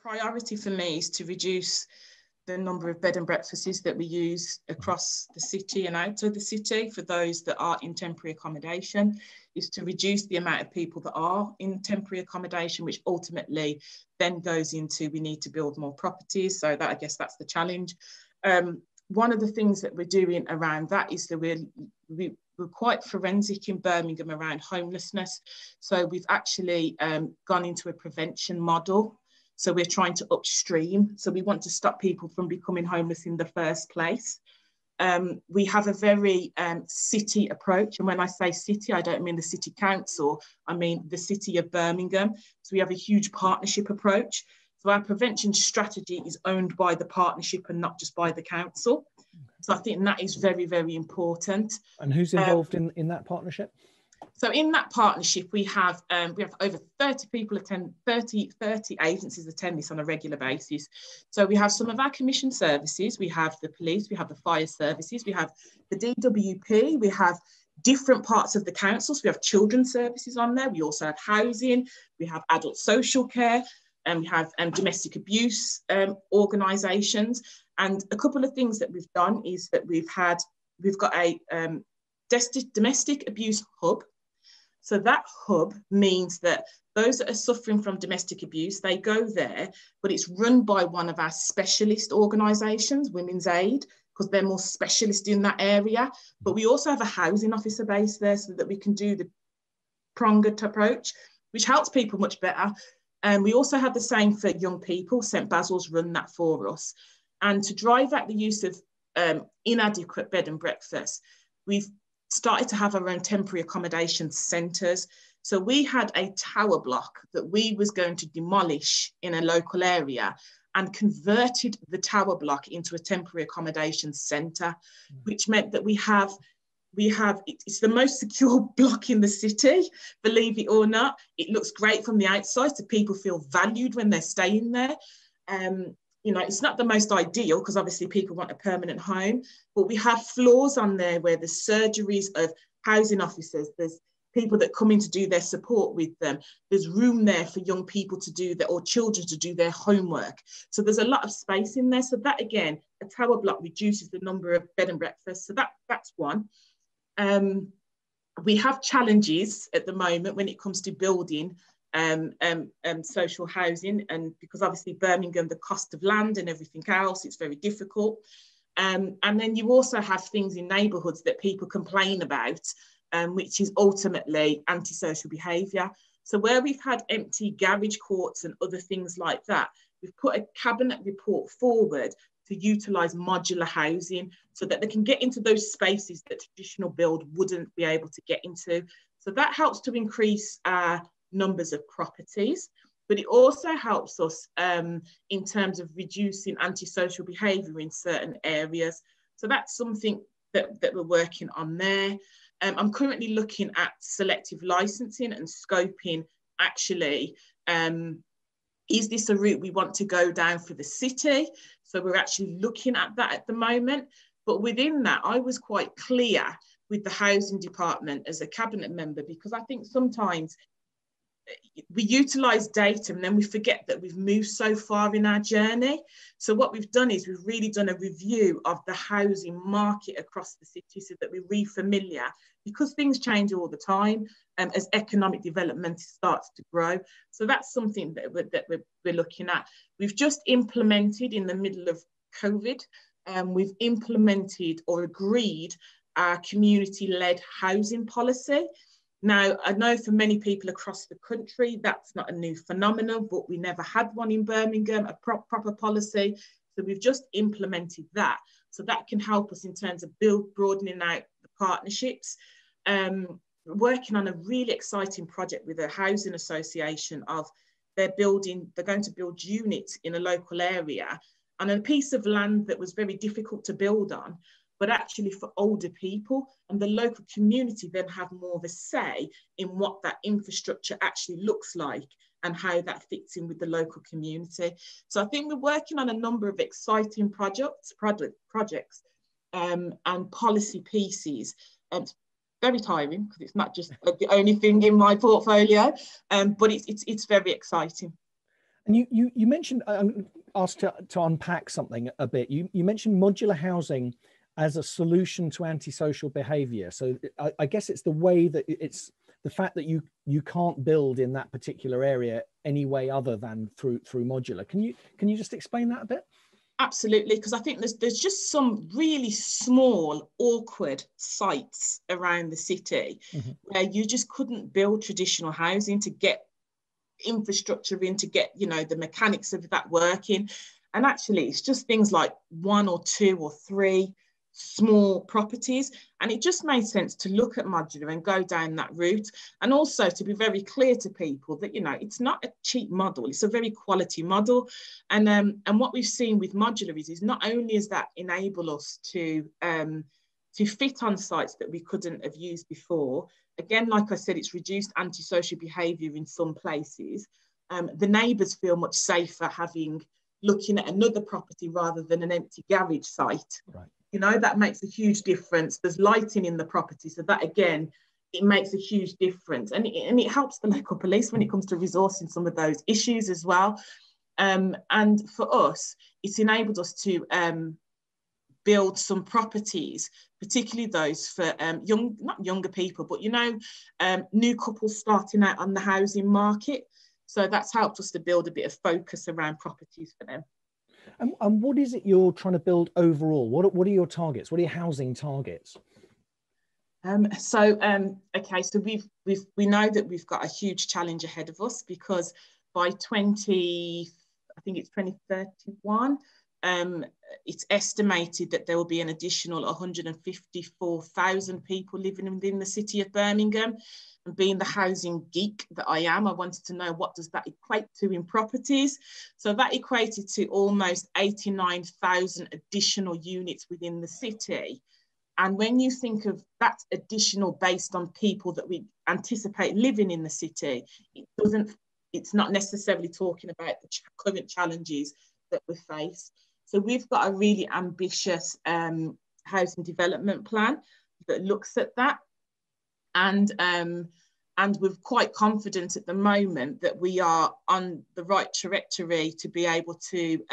Priority for me is to reduce the number of bed and breakfasts that we use across the city and out of the city for those that are in temporary accommodation, is to reduce the amount of people that are in temporary accommodation, which ultimately then goes into we need to build more properties. So that, I guess that's the challenge. One of the things that we're doing around that is that we're quite forensic in Birmingham around homelessness. So we've actually gone into a prevention model. So we're trying to upstream. So we want to stop people from becoming homeless in the first place. We have a very city approach. And when I say city, I don't mean the city council, I mean the city of Birmingham. So we have a huge partnership approach. So our prevention strategy is owned by the partnership and not just by the council. So I think that is very, very important. And who's involved in that partnership? So in that partnership, we have over 30 people attend, 30 agencies attend this on a regular basis. So we have some of our commission services, we have the police, we have the fire services, we have the DWP, we have different parts of the council. So we have children's services on there. We also have housing, we have adult social care, and we have domestic abuse organisations. And a couple of things that we've done is that we've got a domestic abuse hub. So that hub means that those that are suffering from domestic abuse, they go there, but it's run by one of our specialist organisations, Women's Aid, because they're more specialist in that area. But we also have a housing officer based there so that we can do the pronged approach, which helps people much better. And we also have the same for young people. St Basil's run that for us. And to drive out the use of inadequate bed and breakfast, we've started to have our own temporary accommodation centres. So we had a tower block that we was going to demolish in a local area and converted the tower block into a temporary accommodation centre, which meant that it's the most secure block in the city, believe it or not. It looks great from the outside, so people feel valued when they're staying there. You know, it's not the most ideal because obviously people want a permanent home, but we have floors on there where there's surgeries of housing officers, there's people that come in to do their support with them, there's room there for young people to do or children to do their homework. So there's a lot of space in there. So that, again, a tower block reduces the number of bed and breakfasts. So that's one. We have challenges at the moment when it comes to building social housing, and because obviously Birmingham, the cost of land and everything else, it's very difficult. And then you also have things in neighbourhoods that people complain about, which is ultimately antisocial behaviour. So where we've had empty garage courts and other things like that, we've put a cabinet report forward to utilise modular housing so that they can get into those spaces that traditional build wouldn't be able to get into. So that helps to increase our numbers of properties, but it also helps us in terms of reducing antisocial behaviour in certain areas. So that's something that we're working on there. I'm currently looking at selective licensing and scoping, actually, is this a route we want to go down for the city? So we're actually looking at that at the moment. But within that, I was quite clear with the housing department as a cabinet member, because I think sometimes we utilise data and then we forget that we've moved so far in our journey. So what we've done is we've really done a review of the housing market across the city so that we're re-familiar, because things change all the time as economic development starts to grow. So that's something that we're looking at. We've just implemented in the middle of COVID, we've implemented or agreed our community-led housing policy. Now, I know for many people across the country, that's not a new phenomenon, but we never had one in Birmingham, a proper policy. So we've just implemented that. So that can help us in terms of broadening out the partnerships. Working on a really exciting project with a housing association they're going to build units in a local area on a piece of land that was very difficult to build on, but actually for older people, and the local community then have more of a say in what that infrastructure actually looks like and how that fits in with the local community. So I think we're working on a number of exciting projects and policy pieces. It's very tiring because it's not just the only thing in my portfolio, but it's very exciting. And you mentioned, I'm asked to unpack something a bit. You mentioned modular housing as a solution to antisocial behaviour. So I guess it's the way that it's the fact that you can't build in that particular area any way other than through modular. Can you just explain that a bit? Absolutely, because I think there's just some really small, awkward sites around the city where you just couldn't build traditional housing to get infrastructure in, to get, you know, the mechanics of that working. And actually, it's just things like 1 or 2 or 3 small properties. And it just made sense to look at modular and go down that route. And also to be very clear to people that, you know, it's not a cheap model, it's a very quality model. And what we've seen with modular is not only does that enable us to fit on sites that we couldn't have used before. Again, like I said, it's reduced antisocial behaviour in some places. The neighbours feel much safer looking at another property rather than an empty garage site. Right. You know, that makes a huge difference. There's lighting in the property, so that again, it makes a huge difference, and it helps the local police when it comes to resourcing some of those issues as well. And for us, it's enabled us to build some properties, particularly those for not younger people, but, you know, new couples starting out on the housing market. So that's helped us to build a bit of focus around properties for them. And what is it you're trying to build overall? What are your targets? What are your housing targets? Okay, so we know that we've got a huge challenge ahead of us, because by 2031, it's estimated that there will be an additional 154,000 people living within the city of Birmingham. And being the housing geek that I am, I wanted to know, what does that equate to in properties? So that equated to almost 89,000 additional units within the city. And when you think of that additional based on people that we anticipate living in the city, it's not necessarily talking about the current challenges that we face. So we've got a really ambitious housing development plan that looks at that. And we're quite confident at the moment that we are on the right trajectory to be able to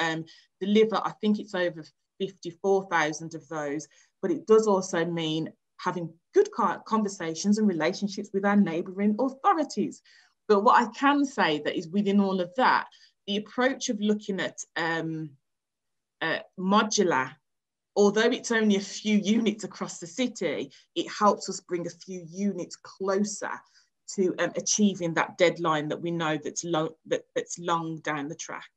deliver, I think it's over 54,000 of those, but it does also mean having good conversations and relationships with our neighbouring authorities. But what I can say that is within all of that, the approach of looking at modular, although it's only a few units across the city, it helps us bring a few units closer to achieving that deadline that we know that's long down the track.